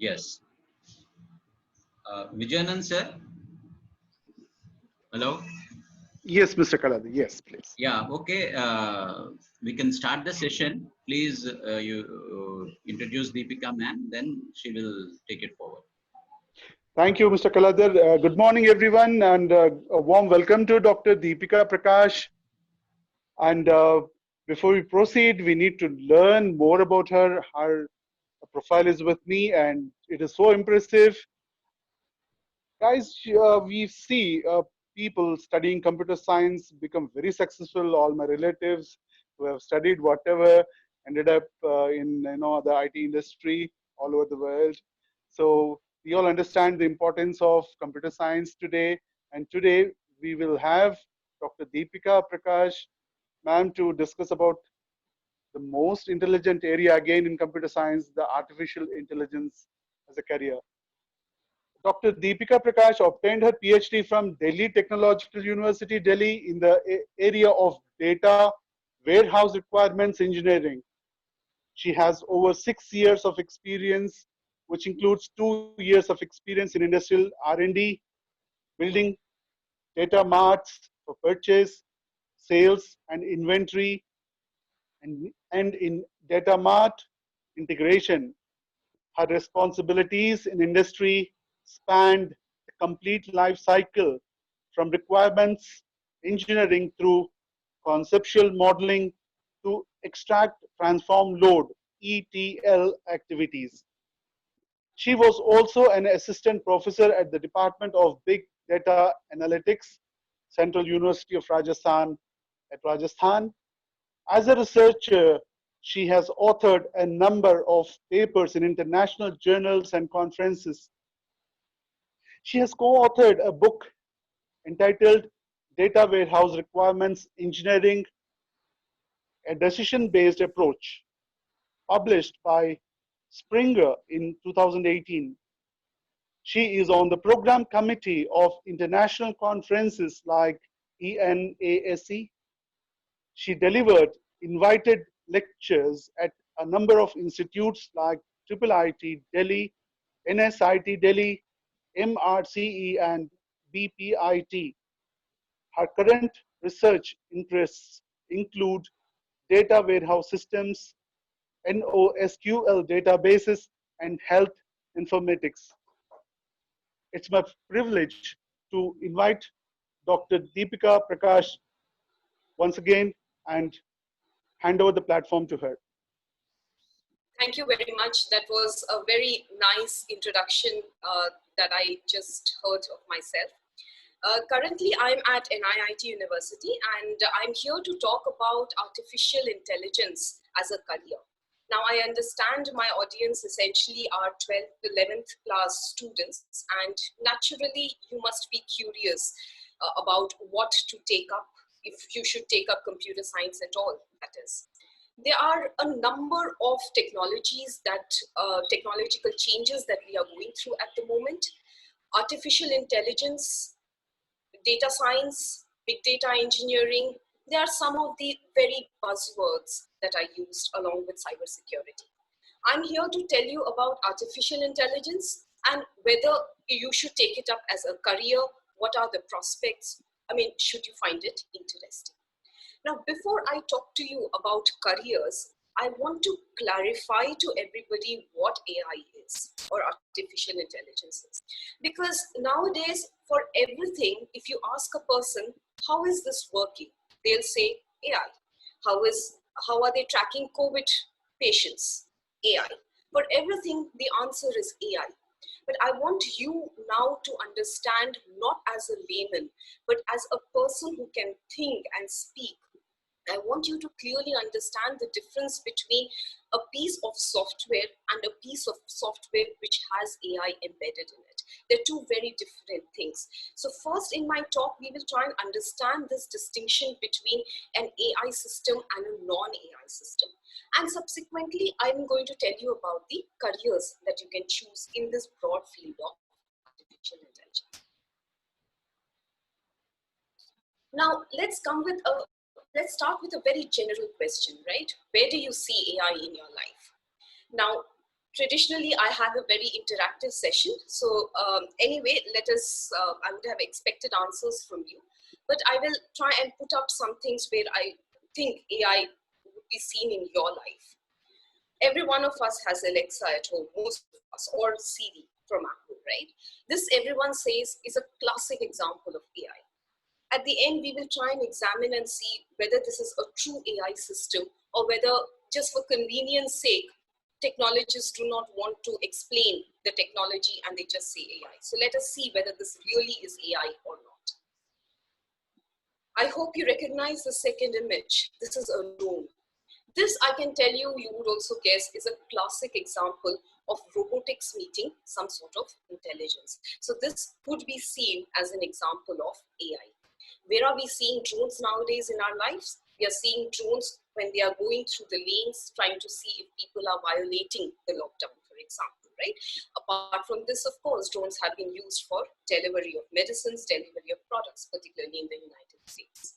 Yes. Vijayanan sir, hello. Yes, Mr. Kaladi. Yes, please. Yeah, okay. We can start the session. Please, you introduce Deepika ma'am, then she will take it forward. Thank you, Mr. Kaladar. Good morning, everyone, and a warm welcome to Dr. Deepika Prakash. And before we proceed, we need to learn more about her. Her profile is with me, and it is so impressive. Guys, we see people studying computer science become very successful. All my relatives who have studied whatever ended up in the IT industry all over the world. So we all understand the importance of computer science today. And today we will have Dr. Deepika Prakash, ma'am, to discuss about the most intelligent area again in computer science, the artificial intelligence as a career. Dr. Deepika Prakash obtained her PhD from Delhi Technological University, Delhi, in the area of data warehouse requirements engineering. She has over 6 years of experience, which includes 2 years of experience in industrial R&D, building data marts for purchase, sales, and inventory, and in data mart integration. Her responsibilities in industry spanned the complete life cycle from requirements engineering through conceptual modeling to extract, transform, load (ETL) activities. She was also an assistant professor at the Department of Big Data Analytics, Central University of Rajasthan at Rajasthan. As a researcher, she has authored a number of papers in international journals and conferences. She has co-authored a book entitled Data Warehouse Requirements Engineering, a decision-based approach, published by Springer in 2018. She is on the program committee of international conferences like ENASE. She delivered invited lectures at a number of institutes like IIIT Delhi, NSIT Delhi, MRCE, and BPIT. Her current research interests include data warehouse systems, NoSQL databases, and health informatics. It's my privilege to invite Dr. Deepika Prakash once again and hand over the platform to her. Thank you very much. That was a very nice introduction that I just heard of myself. Currently, I'm at NIIT University, and I'm here to talk about artificial intelligence as a career. Now, I understand my audience essentially are 12th, 11th class students, and naturally, you must be curious about what to take up, if you should take up computer science at all, that is. There are a number of technologies technological changes that we are going through at the moment. Artificial intelligence, data science, big data engineering, they are some of the very buzzwords that are used along with cybersecurity. I'm here to tell you about artificial intelligence and whether you should take it up as a career, what are the prospects, should you find it interesting. Now, before I talk to you about careers, I want to clarify to everybody what AI is or artificial intelligence is. Because nowadays, for everything, if you ask a person, how is this working? They'll say AI. How are they tracking COVID patients? AI. For everything, the answer is AI. But I want you now to understand not as a layman, but as a person who can think and speak. I want you to clearly understand the difference between a piece of software and a piece of software which has AI embedded in it. They're two very different things. So first in my talk, we will try and understand this distinction between an AI system and a non-AI system. And subsequently, I'm going to tell you about the careers that you can choose in this broad field of artificial intelligence. Now, let's start with a very general question, right? Where do you see AI in your life? Now, Traditionally, I had a very interactive session. So anyway, I would have expected answers from you, but I will try and put up some things where I think AI would be seen in your life. Every one of us has Alexa at home, most of us, or Siri from Apple, right? This, everyone says, is a classic example of AI. At the end, we will try and examine and see whether this is a true AI system or whether, just for convenience sake, technologists do not want to explain the technology and they just say AI. So let us see whether this really is AI or not. I hope you recognize the second image. This is a drone. This, I can tell you, you would also guess, is a classic example of robotics meeting some sort of intelligence. So this could be seen as an example of AI. Where are we seeing drones nowadays in our lives? We are seeing drones when they are going through the lanes, trying to see if people are violating the lockdown, for example, right? Apart from this, of course, drones have been used for delivery of medicines, delivery of products, particularly in the United States.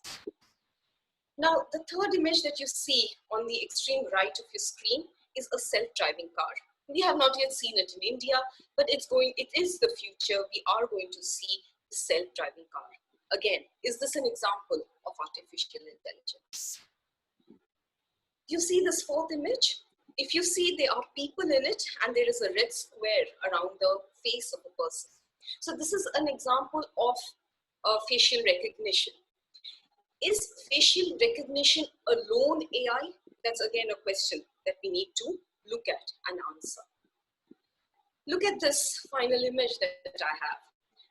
Now, the third image that you see on the extreme right of your screen is a self-driving car. We have not yet seen it in India, but it is the future. We are going to see the self-driving car. Again, is this an example of artificial intelligence? You see this fourth image? If you see, there are people in it and there is a red square around the face of a person. So this is an example of facial recognition. Is facial recognition alone AI? That's again a question that we need to look at and answer. Look at this final image that I have.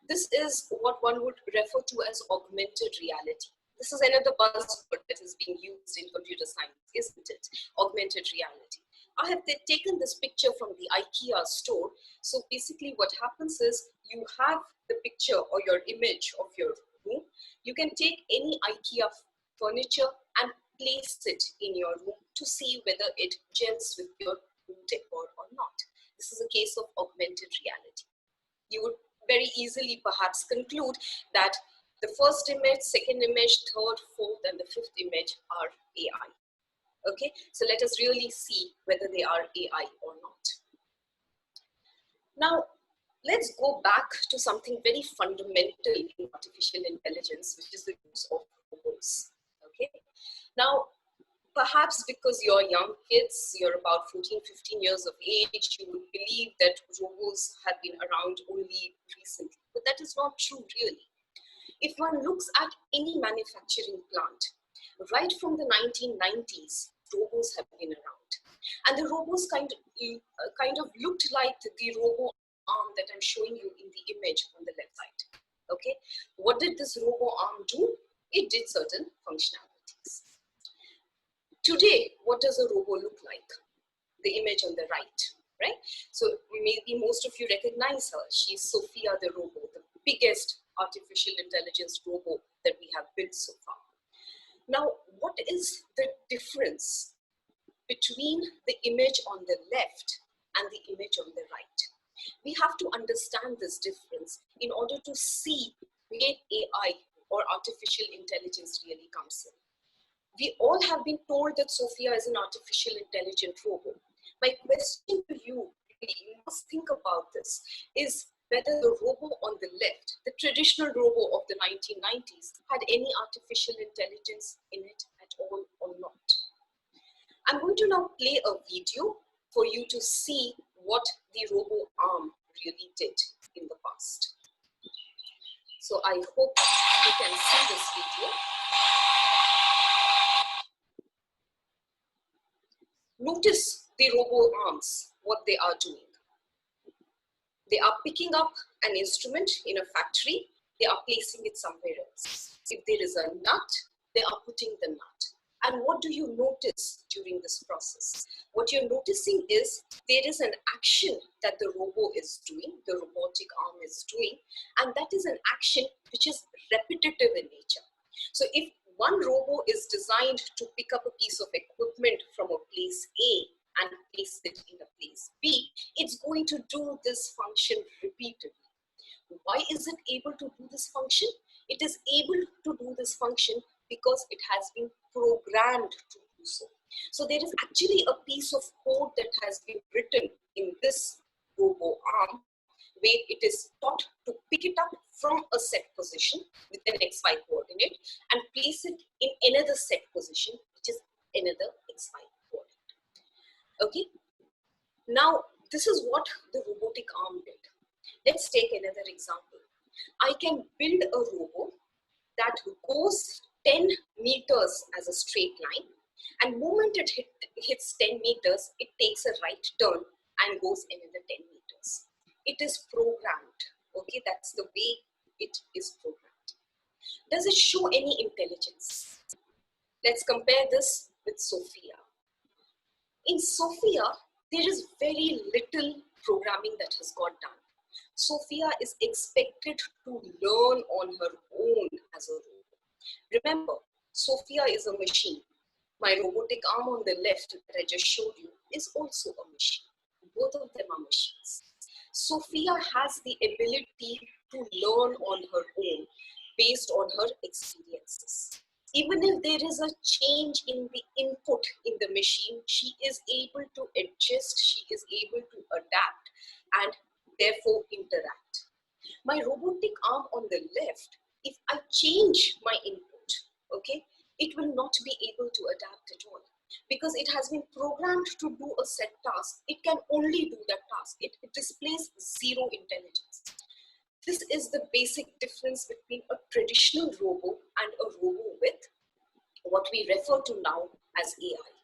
This is what one would refer to as augmented reality. This is another buzzword that is being used in computer science, isn't it? Augmented reality. I have taken this picture from the IKEA store. So basically what happens is you have the picture or your image of your room. You can take any IKEA furniture and place it in your room to see whether it gels with your room decor or not. This is a case of augmented reality. You would very easily perhaps conclude that the first image, second image, third, fourth, and the fifth image are AI. Okay, so let us really see whether they are AI or not. Now, let's go back to something very fundamental in artificial intelligence, which is the use of robots. Okay, now, perhaps because you're young kids, you're about 14, 15 years of age, you would believe that robots have been around only recently, but that is not true really. If one looks at any manufacturing plant, right from the 1990s, robots have been around. And the robots kind of looked like the robo arm that I'm showing you in the image on the left side. Okay, what did this robo arm do? It did certain functionalities. Today, what does a robo look like? The image on the right? So maybe most of you recognize her. She's Sophia the robo, the biggest artificial intelligence robo that we have built so far. Now, what is the difference between the image on the left and the image on the right? We have to understand this difference in order to see where AI or artificial intelligence really comes in. We all have been told that Sophia is an artificial intelligent robot. My question to you, you must think about this, is whether the robo on the left, the traditional robo of the 1990s, had any artificial intelligence in it at all or not. I'm going to now play a video for you to see what the robo arm really did in the past. So I hope you can see this video. Notice the robo arms, what they are doing. They are picking up an instrument in a factory, they are placing it somewhere else. If there is a nut, they are putting the nut. And what do you notice during this process? What you're noticing is there is an action that the robo is doing, the robotic arm is doing, and that is an action which is repetitive in nature. So if one robo is designed to pick up a piece of equipment from a place A and place it in a place B, it's going to do this function repeatedly. Why is it able to do this function? It is able to do this function because it has been programmed to do so. So there is actually a piece of code that has been written in this robo arm where it is taught to pick it up from a set position with an XY coordinate and place it in another set position, which is another XY coordinate. Okay. Now, this is what the robotic arm did. Let's take another example. I can build a robo that goes 10 meters as a straight line, and moment it hits 10 meters, it takes a right turn and goes another 10 meters. It is programmed. Okay, that's the way it is programmed. Does it show any intelligence? Let's compare this with Sophia. In Sophia, there is very little programming that has got done. Sophia is expected to learn on her own as a robot. Remember, Sophia is a machine. My robotic arm on the left that I just showed you is also a machine. Both of them are machines. Sophia has the ability to learn on her own based on her experiences. Even if there is a change in the input in the machine, she is able to adjust, she is able to adapt and therefore interact. My robotic arm on the left, if I change my input, okay, it will not be able to adapt at all. Because it has been programmed to do a set task, it can only do that task. It displays zero intelligence. This is the basic difference between a traditional robo and a robo with what we refer to now as AI.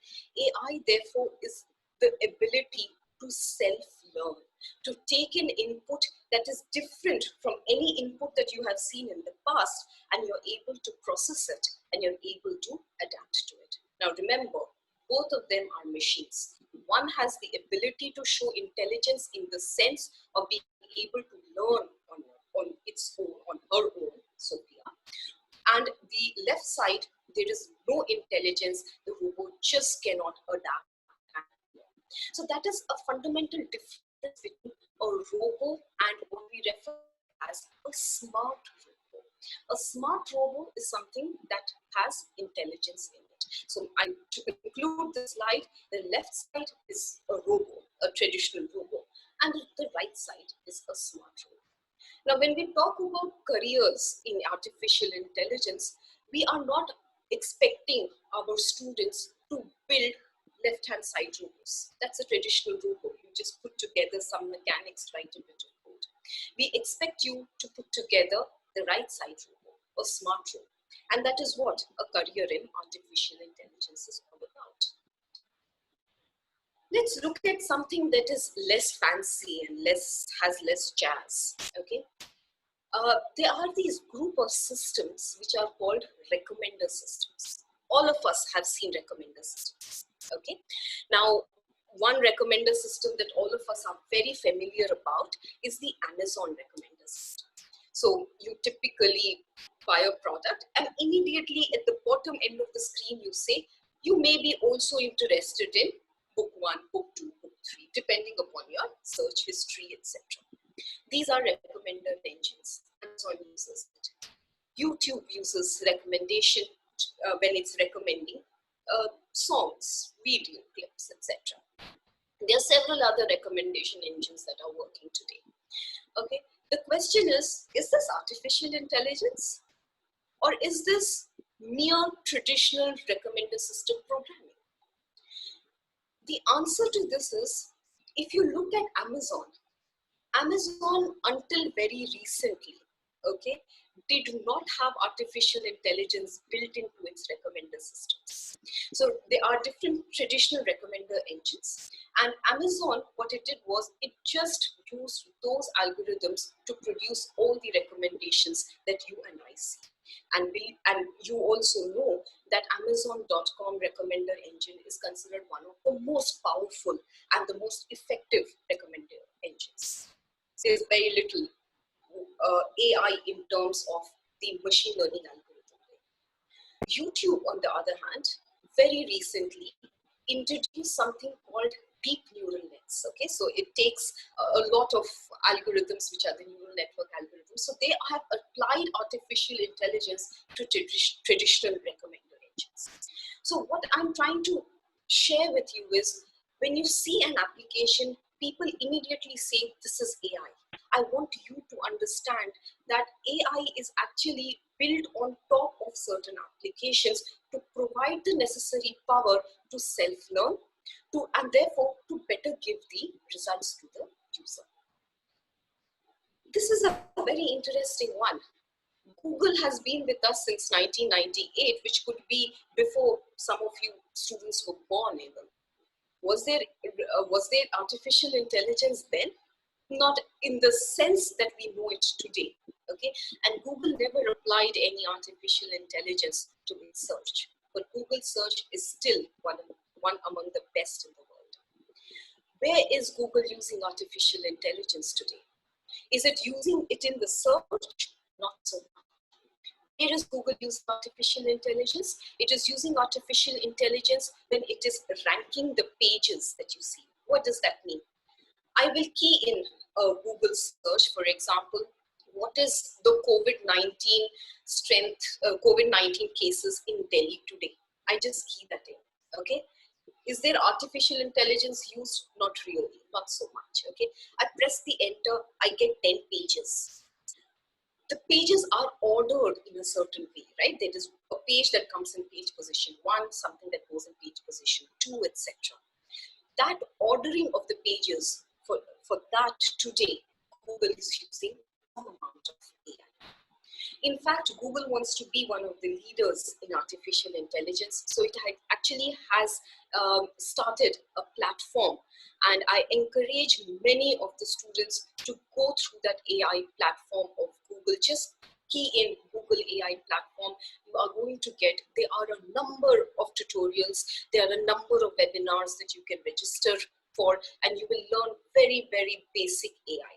AI, therefore, is the ability to self-learn, to take an input that is different from any input that you have seen in the past, and you're able to process it and you're able to adapt to it. Now, remember, both of them are machines. One has the ability to show intelligence in the sense of being able to learn on its own, on her own, Sophia. And the left side, there is no intelligence. The robot just cannot adapt. So that is a fundamental difference between a robo and what we refer as a smart robo. A smart robo is something that has intelligence in it. So to conclude the slide, the left side is a robo, a traditional robo, and the right side is a smart robo. Now, when we talk about careers in artificial intelligence, we are not expecting our students to build left-hand side robots. That's a traditional robot. You just put together some mechanics, write a bit of code. We expect you to put together the right side robot, a smart robot. And that is what a career in artificial intelligence is all about. Let's look at something that is less fancy and has less jazz, okay? There are these group of systems which are called recommender systems. All of us have seen recommender systems, okay? Now, one recommender system that all of us are very familiar about is the Amazon recommender system. So you typically buy a product and immediately at the bottom end of the screen you say, you may be also interested in book 1, book 2, book 3, depending upon your search history, etc. These are recommender engines. Amazon uses it. YouTube uses recommendation when it's recommending songs, video clips, etc. There are several other recommendation engines that are working today. Okay, the question is this artificial intelligence or is this mere traditional recommender system programming? The answer to this is, if you look at Amazon until very recently, okay, they do not have artificial intelligence built into its recommender systems. So there are different traditional recommender engines, and Amazon, what it did was it just used those algorithms to produce all the recommendations that you and I see. And you also know that Amazon.com recommender engine is considered one of the most powerful and the most effective recommender engines. There's very little AI in terms of the machine learning algorithm. YouTube, on the other hand, very recently introduced something called deep neural nets. Okay, so it takes a lot of algorithms, which are the neural network algorithms. So they have applied artificial intelligence to traditional recommender engines. So what I'm trying to share with you is, when you see an application, people immediately say, this is AI. I want you to understand that AI is actually built on top of certain applications to provide the necessary power to self-learn, and therefore to better give the results to the user. This is a very interesting one. Google has been with us since 1998, which could be before some of you students were born even. Was there artificial intelligence then? Not in the sense that we know it today, okay? And Google never applied any artificial intelligence to its search, but Google search is still one among the best in the world. Where is Google using artificial intelligence today? Is it using it in the search? Not so much. Where is Google using artificial intelligence? It is using artificial intelligence when it is ranking the pages that you see. What does that mean? I will key in a Google search, for example, what is the COVID-19 COVID-19 cases in Delhi today? I just key that in, okay? Is there artificial intelligence used? Not really, not so much, okay? I press the enter, I get 10 pages. The pages are ordered in a certain way, right? There is a page that comes in page position 1, something that goes in page position 2, etc. That ordering of the pages, for that today, Google is using some amount of AI. In fact, Google wants to be one of the leaders in artificial intelligence. So it actually has started a platform, and I encourage many of the students to go through that AI platform of Google. Just key in Google AI platform. You are going to get, there are a number of tutorials, there are a number of webinars that you can register for, and you will learn very, very basic AI.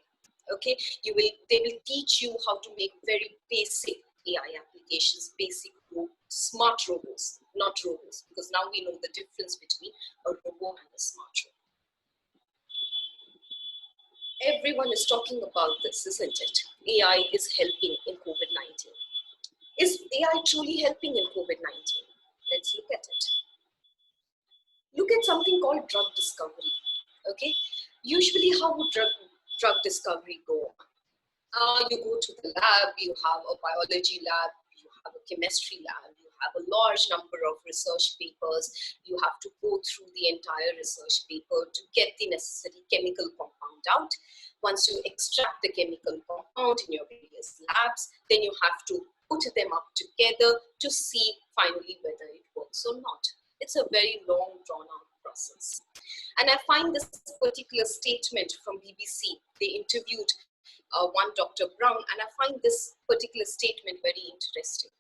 Okay, they will teach you how to make very basic AI applications, basic smart robots, not robots, because now we know the difference between a robot and a smart robot. Everyone is talking about this, isn't it? AI is helping in COVID-19. Is AI truly helping in COVID-19? Let's look at it. Look at something called drug discovery. Okay, usually how would drug discovery go on? You go to the lab, you have a biology lab, you have a chemistry lab, you have a large number of research papers. You have to go through the entire research paper to get the necessary chemical compound out. Once you extract the chemical compound in your various labs, then you have to put them up together to see finally whether it works or not. It's a very long, drawn-out process. And I find this particular statement from BBC. They interviewed one Dr. Brown, and I find this particular statement very interesting.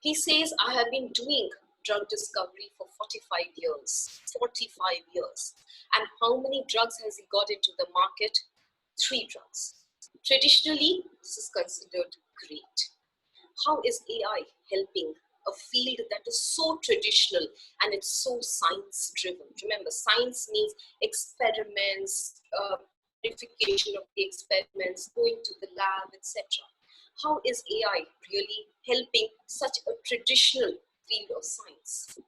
He says, I have been doing drug discovery for 45 years, 45 years. And how many drugs has he got into the market? 3 drugs. Traditionally, this is considered great. How is AI helping a field that is so traditional and it's so science driven? Remember, science means experiments, verification of the experiments, going to the lab, etc. How is AI really helping such a traditional field of science?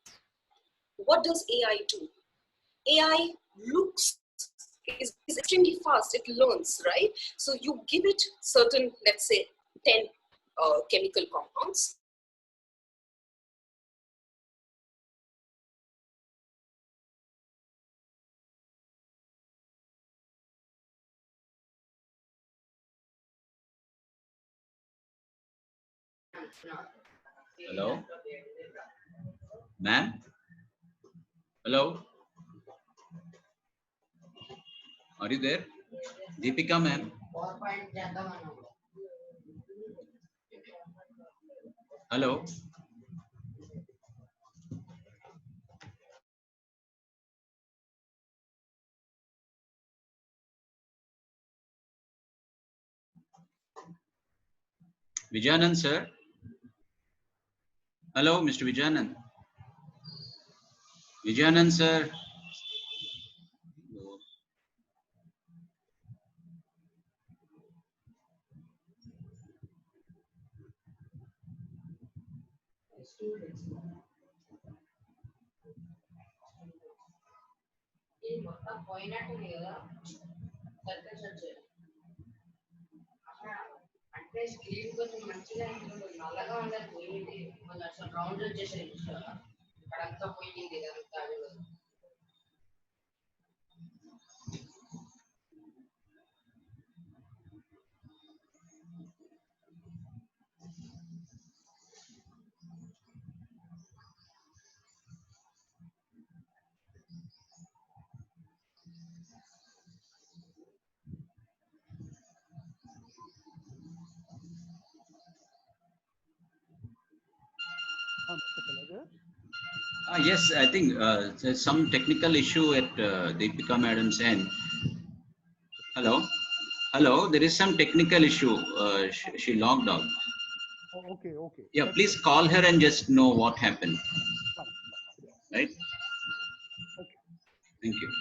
What does AI do? AI is extremely fast. It learns, right? So you give it certain, let's say, 10 chemical compounds. Hello? Ma'am? Hello? Are you there? Deepika ma'am? Hello? Vijayanand sir? Hello, Mr. Vijayanand? Vijayanand sir? అంటే screen కొంచెం మంచిగా నల్లగా ఉండదు పోయింది మళ్ళీ అసలు round వచ్చేసాయి అక్కడంతా పోయింది ఇదంతా Mr. Kalagar? Yes, I think there's some technical issue at Deepika Madam's end. Hello? Hello, there is some technical issue. She logged out. Oh, okay, okay. Yeah, That's please fine. call her and just know what happened. Fine. Right? Okay. Thank you.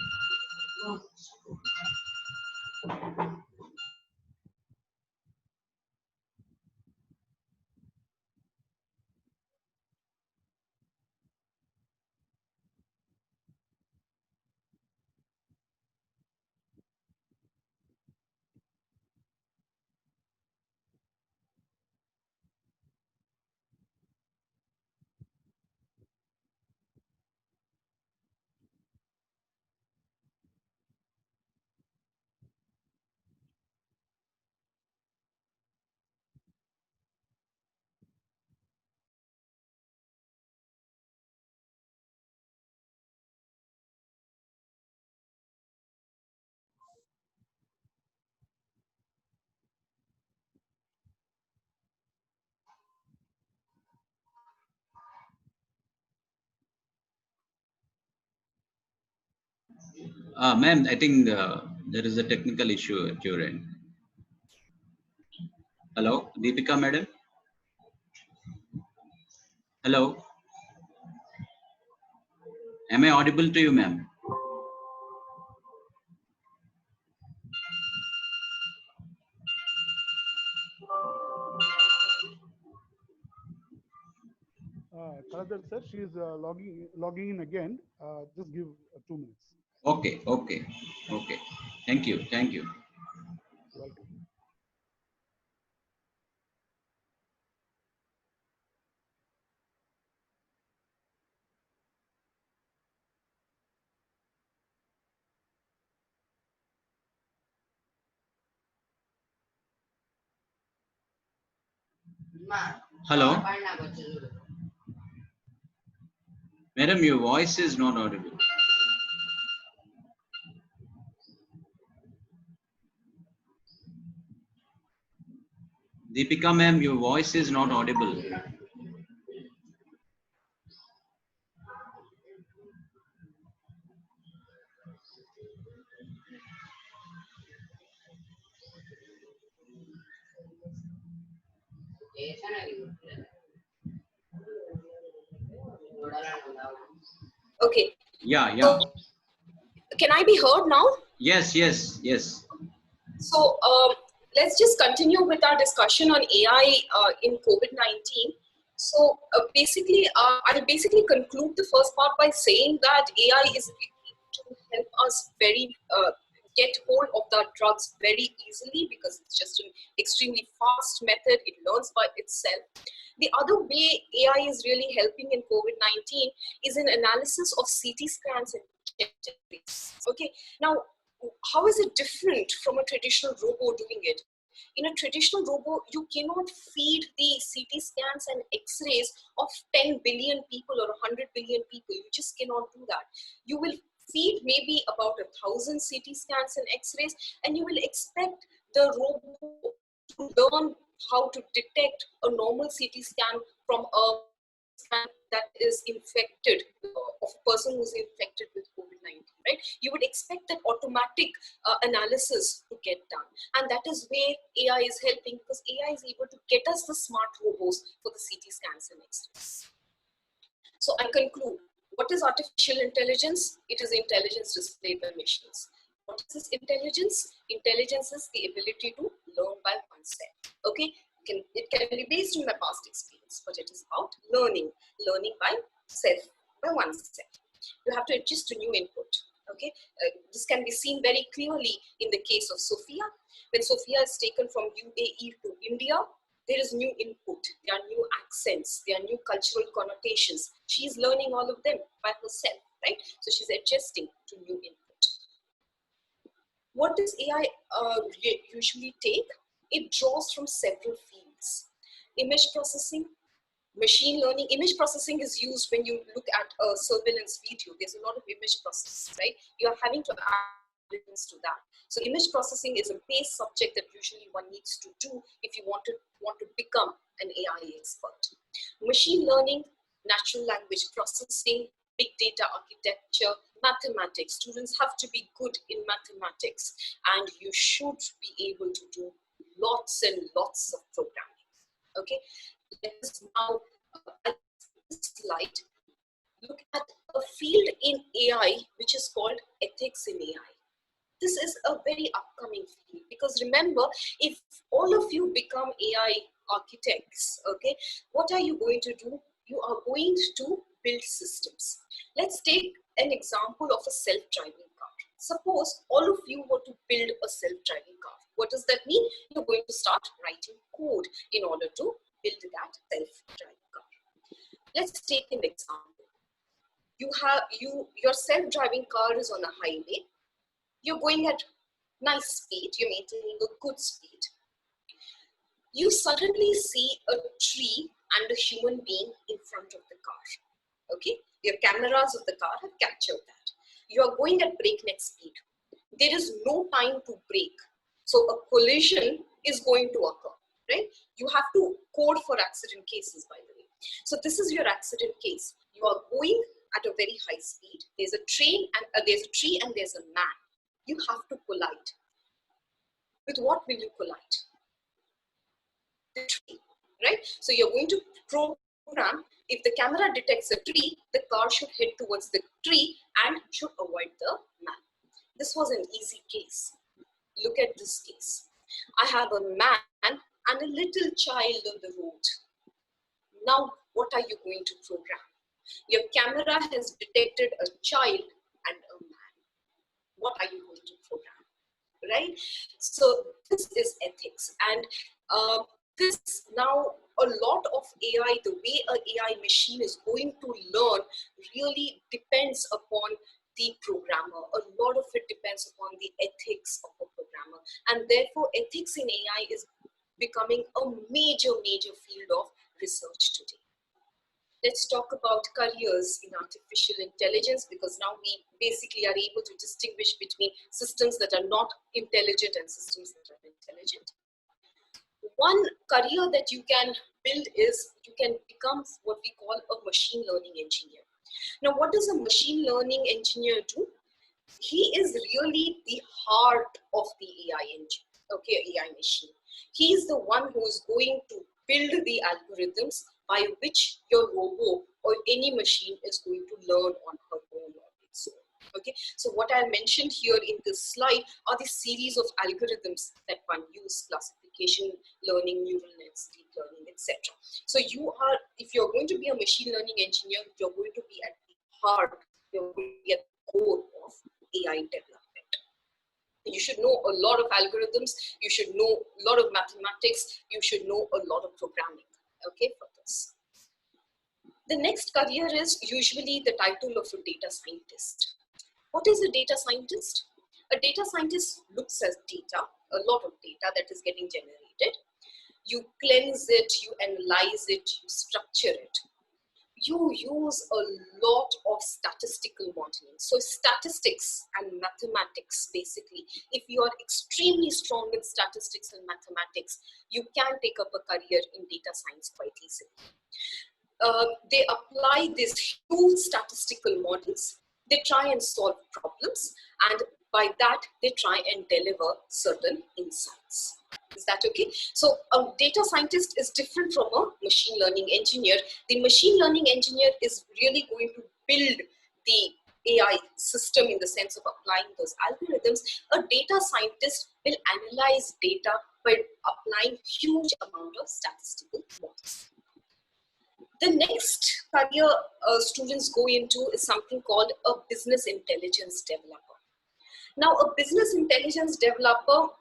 Ma'am, I think there is a technical issue at your end. Hello, Deepika Madam? Hello? Am I audible to you, ma'am? Kalagar sir, she is logging in again. Just give 2 minutes. Okay, okay, okay. Thank you, thank you. Welcome. Hello? Madam, your voice is not audible. Deepika ma'am, your voice is not audible. Okay. Yeah, yeah. So, can I be heard now? Yes, yes, yes. So let's just continue with our discussion on AI in COVID-19. So I'll basically conclude the first part by saying that AI is to help us get hold of the drugs very easily because it's just an extremely fast method. It learns by itself. The other way AI is really helping in COVID-19 is an analysis of CT scans and okay. Now, how is it different from a traditional robo doing it? In a traditional robo, you cannot feed the CT scans and X-rays of 10 billion people or 100 billion people. You just cannot do that. You will feed maybe about 1,000 CT scans and X-rays, and you will expect the robo to learn how to detect a normal CT scan from a scan that is infected, of a person who's infected with COVID-19, right? You would expect that automatic analysis to get done. And that is where AI is helping, because AI is able to get us the smart robots for the CT scans and X-rays. So I conclude, what is artificial intelligence? It is intelligence displayed by machines. What is this intelligence? Intelligence is the ability to learn by oneself. Okay, it can be based on my past experience, but it is about learning by self, by oneself. You have to adjust to new input. Okay, this can be seen very clearly in the case of Sophia. When Sophia is taken from UAE to India, there is new input, there are new accents, there are new cultural connotations. She is learning all of them by herself, right? So she's adjusting to new input. What does AI usually take? It draws from several fields. Image processing, machine learning. Image processing is used when you look at a surveillance video. There's a lot of image processing, right? You're having to add evidence to that. So image processing is a base subject that usually one needs to do if you want to become an AI expert. Machine learning, natural language processing, big data architecture, mathematics. Students have to be good in mathematics, and you should be able to do lots and lots of programming. Okay, let us now, at this slide, look at a field in AI which is called ethics in AI. This is a very upcoming field, because remember, if all of you become AI architects, okay, what are you going to do? You are going to build systems. Let's take an example of a self-driving car. Suppose all of you were to build a self-driving car. What does that mean? You're going to start writing code in order to build that self-driving car. Let's take an example. Your self-driving car is on a highway. You're going at nice speed, you're maintaining a good speed. You suddenly see a tree and a human being in front of the car. Okay, your cameras of the car have captured that. You are going at breakneck speed. There is no time to brake. So a collision is going to occur, right? You have to code for accident cases, by the way. So this is your accident case. You are going at a very high speed. There's a train and there's a tree and there's a man. You have to collide. With what will you collide? The tree, right? So you're going to program, if the camera detects a tree, the car should head towards the tree and should avoid the man. This was an easy case. Look at this case. I have a man and a little child on the road. Now, what are you going to program? Your camera has detected a child and a man. What are you going to program? Right? So this is ethics, and this now a lot of AI, the way an AI machine is going to learn really depends upon the programmer. A lot of it depends upon the ethics of a programmer, and therefore ethics in AI is becoming a major field of research today. Let's talk about careers in artificial intelligence, because now we basically are able to distinguish between systems that are not intelligent and systems that are intelligent. One career that you can build is you can become what we call a machine learning engineer. Now, what does a machine learning engineer do? He is really the heart of the AI engine, okay, AI machine. He is the one who is going to build the algorithms by which your robot or any machine is going to learn on her own or its own. Okay, so what I mentioned here in this slide are the series of algorithms that one uses: classification, learning, neural nets, deep learning, etc. So if you're going to be a machine learning engineer, you're going to be at the heart, you're going to be at the core of AI development. You should know a lot of algorithms, you should know a lot of mathematics, you should know a lot of programming, okay, for this. The next career is usually the title of a data scientist. What is a data scientist? A data scientist looks at data, a lot of data that is getting generated. You cleanse it, you analyze it, you structure it. You use a lot of statistical modeling. So statistics and mathematics, basically, if you are extremely strong in statistics and mathematics, you can take up a career in data science quite easily. They apply these huge statistical models. They try and solve problems, and by that, they try and deliver certain insights. Is that okay? So a data scientist is different from a machine learning engineer. The machine learning engineer is really going to build the AI system in the sense of applying those algorithms. A data scientist will analyze data by applying huge amount of statistical models. The next career students go into is something called a business intelligence developer. Now, a business intelligence developer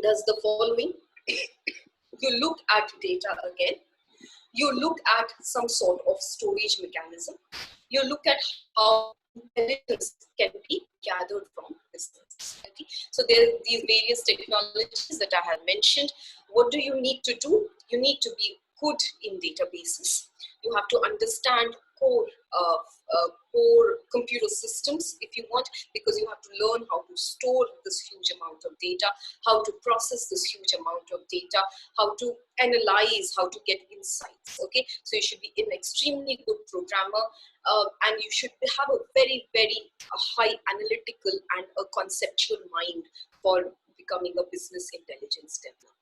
does the following. You look at data again. You look at some sort of storage mechanism. You look at how intelligence can be gathered from business. Okay? So there are these various technologies that I have mentioned. What do you need to do? You need to be good in databases. You have to understand core computer systems if you want, because you have to learn how to store this huge amount of data, how to process this huge amount of data, how to analyze, how to get insights. Okay, so you should be an extremely good programmer, and you should have a very, very high analytical and a conceptual mind for becoming a business intelligence developer.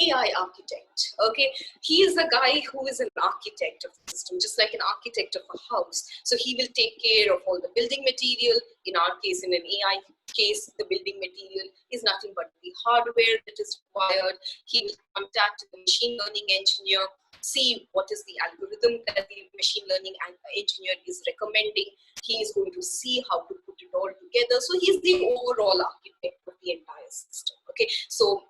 AI architect, okay? He is the guy who is an architect of the system, just like an architect of a house. So he will take care of all the building material. In our case, in an AI case, the building material is nothing but the hardware that is required. He will contact the machine learning engineer, see what is the algorithm that the machine learning engineer is recommending. He is going to see how to put it all together. So he's the overall architect of the entire system, okay? So,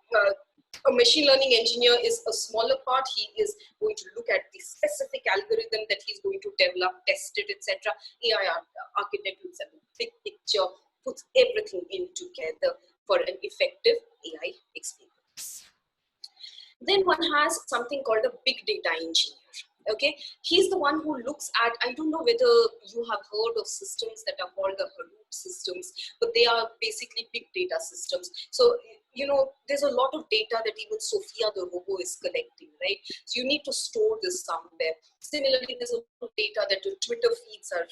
a machine learning engineer is a smaller part. He is going to look at the specific algorithm that he's going to develop, test it, etc. AI architect looks at the big picture, puts everything in together for an effective AI experience. Then one has something called a big data engineer. Okay, he's the one who looks at, I don't know whether you have heard of systems that are called the Hadoop systems, but they are basically big data systems. So, you know, there's a lot of data that even Sophia the robot is collecting, right? So you need to store this somewhere. Similarly, there's a lot of data that the Twitter feeds are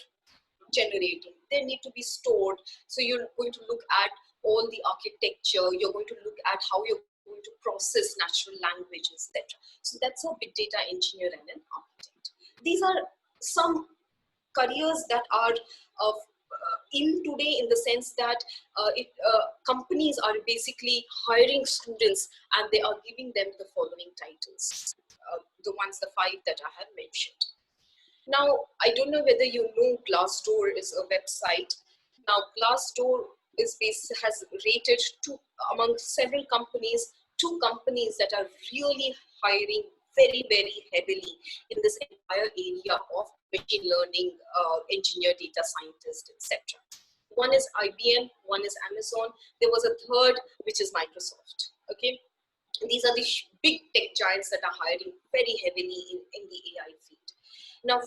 generating. They need to be stored. So you're going to look at all the architecture. You're going to look at how you're going to process natural language, etc. So that's a big data engineer and an architect. These are some careers that are in today, in the sense that companies are basically hiring students and they are giving them the following titles, the five that I have mentioned. Now, I don't know whether you know Glassdoor is a website. Now, Glassdoor has rated among several companies, 2 companies that are really hiring very, very heavily in this entire area of machine learning, engineer, data scientist, etc. One is IBM, one is Amazon. There was a third, which is Microsoft. Okay, these are the big tech giants that are hiring very heavily in the AI field. Now,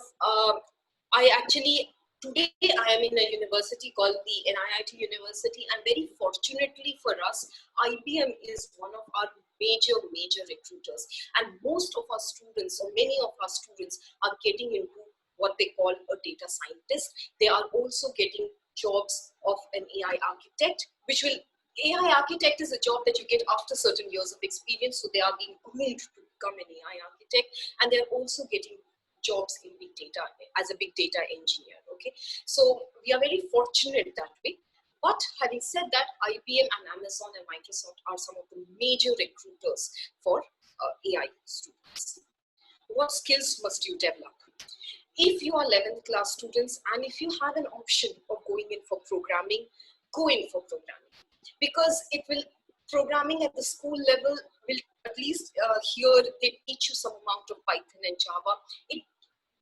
today I am in a university called the NIIT University, and very fortunately for us, IBM is one of our major recruiters, and most of our students, or many of our students, are getting into what they call a data scientist. They are also getting jobs of an AI architect, AI architect is a job that you get after certain years of experience, so they are being groomed to become an AI architect, and they're also getting jobs in big data as a big data engineer. Okay, so we are very fortunate that way. But having said that, IBM and Amazon and Microsoft are some of the major recruiters for AI students. What skills must you develop? If you are 11th class students and if you have an option of going in for programming, go in for programming, because programming at the school level will, at least here, they teach you some amount of Python and Java.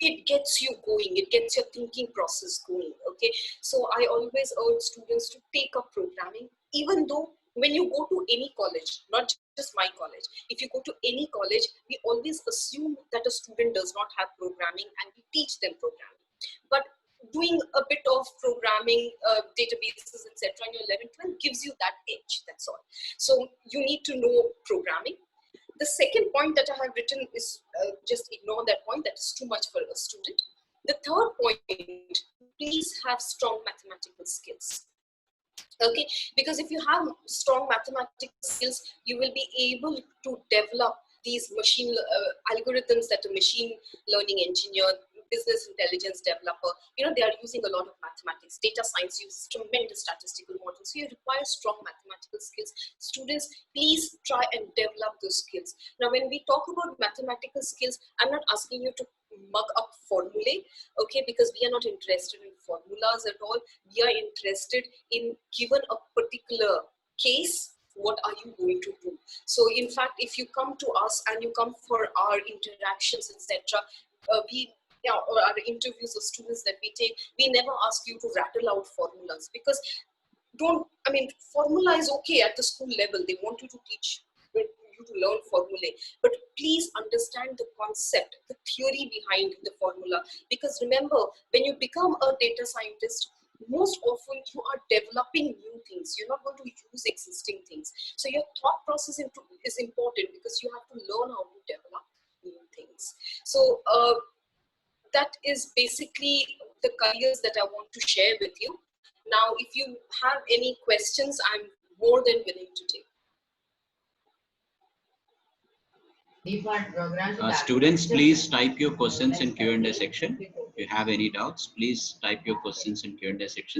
It gets you going, it gets your thinking process going, okay? So I always urge students to take up programming, even though when you go to any college, not just my college, if you go to any college, we always assume that a student does not have programming and we teach them programming. But doing a bit of programming, databases, etc. in your 11th, 12th gives you that edge, that's all. So you need to know programming. The second point that I have written is just ignore that point, that is too much for a student. The third point, please have strong mathematical skills. Okay, because if you have strong mathematical skills, you will be able to develop these machine algorithms that a machine learning engineer business intelligence developer, they are using a lot of mathematics. Data science uses tremendous statistical models. So you require strong mathematical skills. Students, please try and develop those skills. Now, when we talk about mathematical skills, I'm not asking you to mug up formulae, okay, because we are not interested in formulas at all. We are interested in, given a particular case, what are you going to do? So in fact, if you come to us and you come for our interactions, etc., or our interviews of students that we take, we never ask you to rattle out formulas, because formula is okay at the school level. They want you to teach, you to learn formulae, but please understand the concept, the theory behind the formula. Because remember, when you become a data scientist, most often you are developing new things. You're not going to use existing things. So your thought process is important, because you have to learn how to develop new things. So that is basically the careers that I want to share with you. Now, if you have any questions, I'm more than willing to take. Students, please type your questions in Q&A section. If you have any doubts, please type your questions in Q&A section.